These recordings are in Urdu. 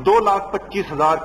2,25,000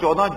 14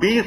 20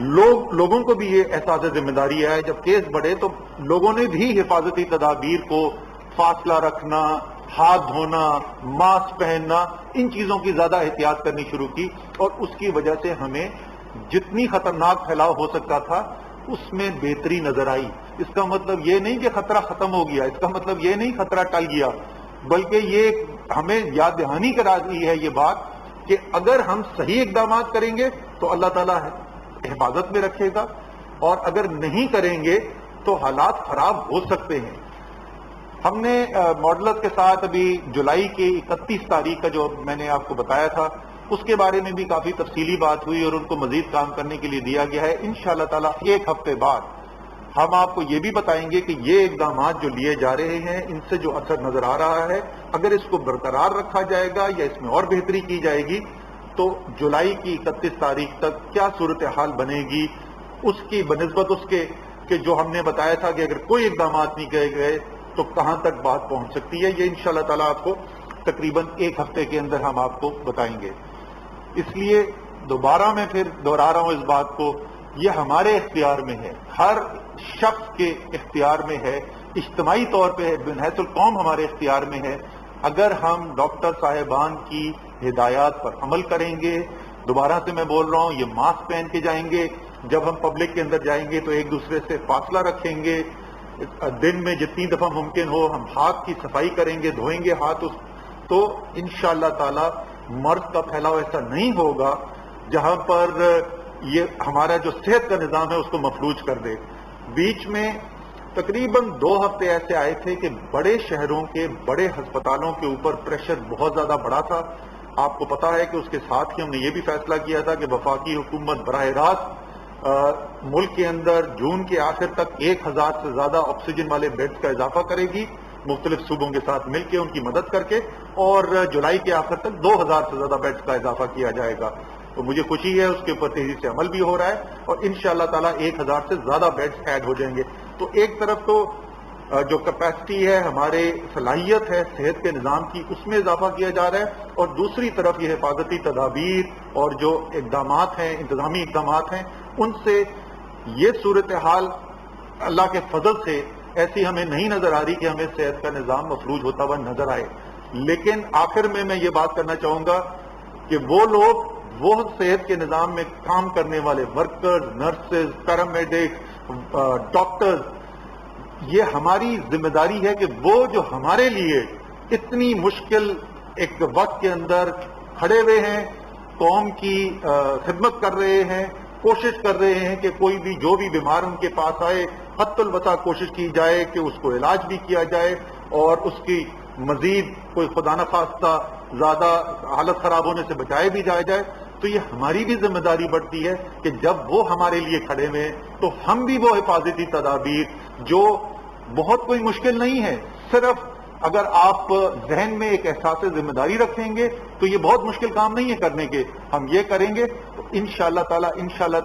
لوگوں کو بھی یہ احساس ذمہ داری ہے، جب کیس بڑھے تو لوگوں نے بھی حفاظتی تدابیر کو، فاصلہ رکھنا، ہاتھ دھونا، ماسک پہننا، ان چیزوں کی زیادہ احتیاط کرنی شروع کی، اور اس کی وجہ سے ہمیں جتنی خطرناک پھیلاؤ ہو سکتا تھا اس میں بہتری نظر آئی۔ اس کا مطلب یہ نہیں کہ خطرہ ختم ہو گیا، اس کا مطلب یہ نہیں خطرہ ٹل گیا، بلکہ یہ ہمیں یاد دہانی کرا دی ہے یہ بات کہ اگر ہم صحیح اقدامات کریں گے تو اللہ تعالیٰ حفاظت میں رکھے گا، اور اگر نہیں کریں گے تو حالات خراب ہو سکتے ہیں۔ ہم نے ماڈلرز کے ساتھ ابھی جولائی کی 31 تاریخ کا جو میں نے آپ کو بتایا تھا اس کے بارے میں بھی کافی تفصیلی بات ہوئی، اور ان کو مزید کام کرنے کے لیے دیا گیا ہے۔ انشاءاللہ تعالیٰ ایک ہفتے بعد ہم آپ کو یہ بھی بتائیں گے کہ یہ اقدامات جو لیے جا رہے ہیں ان سے جو اثر نظر آ رہا ہے، اگر اس کو برقرار رکھا جائے گا یا اس میں اور بہتری کی جائے گی تو جولائی کی 31 تاریخ تک کیا صورتحال بنے گی، اس کی بنسبت اس کے کہ جو ہم نے بتایا تھا کہ اگر کوئی اقدامات نہیں کیے گئے تو کہاں تک بات پہنچ سکتی ہے، یہ انشاءاللہ تعالیٰ آپ کو تقریباً ایک ہفتے کے اندر ہم آپ کو بتائیں گے۔ اس لیے دوبارہ میں پھر دہرا رہا ہوں اس بات کو، یہ ہمارے اختیار میں ہے، ہر شخص کے اختیار میں ہے، اجتماعی طور پہ بنحیث القوم ہمارے اختیار میں ہے۔ اگر ہم ڈاکٹر صاحبان کی ہدایات پر عمل کریں گے، دوبارہ سے میں بول رہا ہوں، یہ ماسک پہن کے جائیں گے، جب ہم پبلک کے اندر جائیں گے تو ایک دوسرے سے فاصلہ رکھیں گے، دن میں جتنی دفعہ ممکن ہو ہم ہاتھ کی صفائی کریں گے، دھوئیں گے ہاتھ، تو انشاءاللہ تعالی مرض کا پھیلاؤ ایسا نہیں ہوگا جہاں پر یہ ہمارا جو صحت کا نظام ہے اس کو مفلوج کر دے۔ بیچ میں تقریباً 2 ہفتے ایسے آئے تھے کہ بڑے شہروں کے بڑے ہسپتالوں کے اوپر پریشر بہت زیادہ بڑا تھا۔ آپ کو پتا ہے کہ اس کے ساتھ ہی ہم نے یہ بھی فیصلہ کیا تھا کہ وفاقی حکومت براہ راست ملک کے اندر جون کے آخر تک 1000 سے زیادہ آکسیجن والے بیڈز کا اضافہ کرے گی، مختلف صوبوں کے ساتھ مل کے ان کی مدد کر کے، اور جولائی کے آخر تک 2000 سے زیادہ بیڈز کا اضافہ کیا جائے گا۔ تو مجھے خوشی ہے اس کے اوپر تیزی سے عمل بھی ہو رہا ہے، اور انشاءاللہ تعالیٰ 1000 سے زیادہ بیڈز ایڈ ہو جائیں گے۔ تو ایک طرف تو جو کیپیسٹی ہے، ہمارے صلاحیت ہے صحت کے نظام کی، اس میں اضافہ کیا جا رہا ہے، اور دوسری طرف یہ حفاظتی تدابیر اور جو اقدامات ہیں، انتظامی اقدامات ہیں، ان سے یہ صورتحال اللہ کے فضل سے ایسی ہمیں نہیں نظر آ رہی کہ ہمیں صحت کا نظام مفلوج ہوتا ہوا نظر آئے۔ لیکن آخر میں یہ بات کرنا چاہوں گا کہ وہ لوگ، وہ صحت کے نظام میں کام کرنے والے ورکرز، نرسز، پیرامیڈکس، ڈاکٹرز، یہ ہماری ذمہ داری ہے کہ وہ جو ہمارے لیے اتنی مشکل ایک وقت کے اندر کھڑے ہوئے ہیں، قوم کی خدمت کر رہے ہیں، کوشش کر رہے ہیں کہ کوئی بھی جو بھی بیمار ان کے پاس آئے، حتی الوسع کوشش کی جائے کہ اس کو علاج بھی کیا جائے، اور اس کی مزید کوئی خدا نخواستہ زیادہ حالت خراب ہونے سے بچائے بھی جائے، تو یہ ہماری بھی ذمہ داری بڑھتی ہے کہ جب وہ ہمارے لیے کھڑے ہوئے تو ہم بھی وہ حفاظتی تدابیر، جو بہت کوئی مشکل نہیں ہے، صرف اگر آپ ذہن میں ایک احساس ذمہ داری رکھیں گے تو یہ بہت مشکل کام نہیں ہے کرنے کے، ہم یہ کریں گے تو انشاءاللہ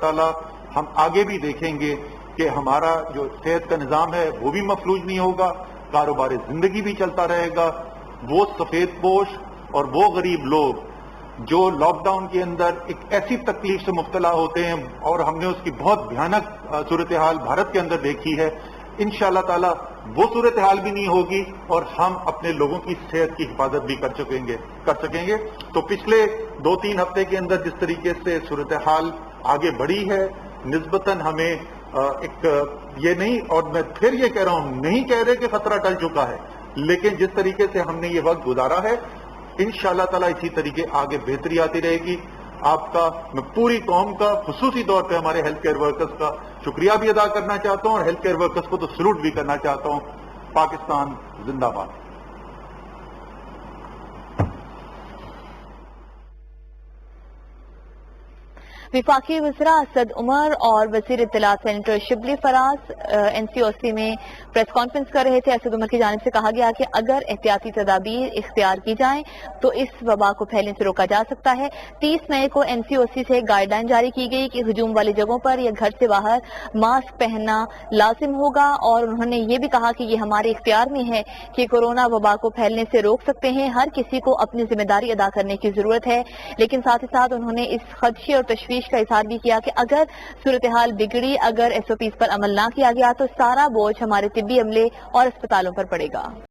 تعالی ہم آگے بھی دیکھیں گے کہ ہمارا جو صحت کا نظام ہے وہ بھی مفلوج نہیں ہوگا، کاروبار زندگی بھی چلتا رہے گا۔ وہ سفید پوش اور وہ غریب لوگ جو لاک ڈاؤن کے اندر ایک ایسی تکلیف سے مبتلا ہوتے ہیں، اور ہم نے اس کی بہت بھیانک صورتحال بھارت کے اندر دیکھی ہے، انشاءاللہ تعالی وہ صورتحال بھی نہیں ہوگی، اور ہم اپنے لوگوں کی صحت کی حفاظت بھی کر سکیں گے۔ تو پچھلے 2-3 ہفتے کے اندر جس طریقے سے صورتحال آگے بڑھی ہے، نسبتاً ہمیں ایک یہ نہیں، اور میں پھر یہ کہہ رہا ہوں، نہیں کہہ رہے کہ خطرہ ٹل چکا ہے، لیکن جس طریقے سے ہم نے یہ وقت گزارا ہے، انشاءاللہ تعالی اسی طریقے آگے بہتری آتی رہے گی۔ آپ کا، میں پوری قوم کا، خصوصی طور پہ ہمارے ہیلتھ کیئر ورکرز کا شکریہ بھی ادا کرنا چاہتا ہوں، اور ہیلتھ کیئر ورکرز کو تو سلوٹ بھی کرنا چاہتا ہوں۔ پاکستان زندہ باد۔ وفاقی وزراء اسد عمر اور وزیر اطلاعات سینیٹر شبلی فراز NCOC میں پریس کانفرنس کر رہے تھے۔ اسد عمر کی جانب سے کہا گیا کہ اگر احتیاطی تدابیر اختیار کی جائیں تو اس وبا کو پھیلنے سے روکا جا سکتا ہے۔ 30 مئی کو NCOC سے گائیڈ لائن جاری کی گئی کہ ہجوم والی جگہوں پر یا گھر سے باہر ماسک پہننا لازم ہوگا، اور انہوں نے یہ بھی کہا کہ یہ ہمارے اختیار میں ہے کہ کورونا وبا کو پھیلنے سے روک سکتے ہیں، ہر کسی کو اپنی ذمہ داری ادا کرنے کی ضرورت ہے۔ لیکن ساتھ ہی ساتھ انہوں نے اس خدشے اور تشویش خدشہ کا اظہار بھی کیا کہ اگر صورتحال بگڑی، اگر SOPs پر عمل نہ کیا گیا تو سارا بوجھ ہمارے طبی عملے اور اسپتالوں پر پڑے گا۔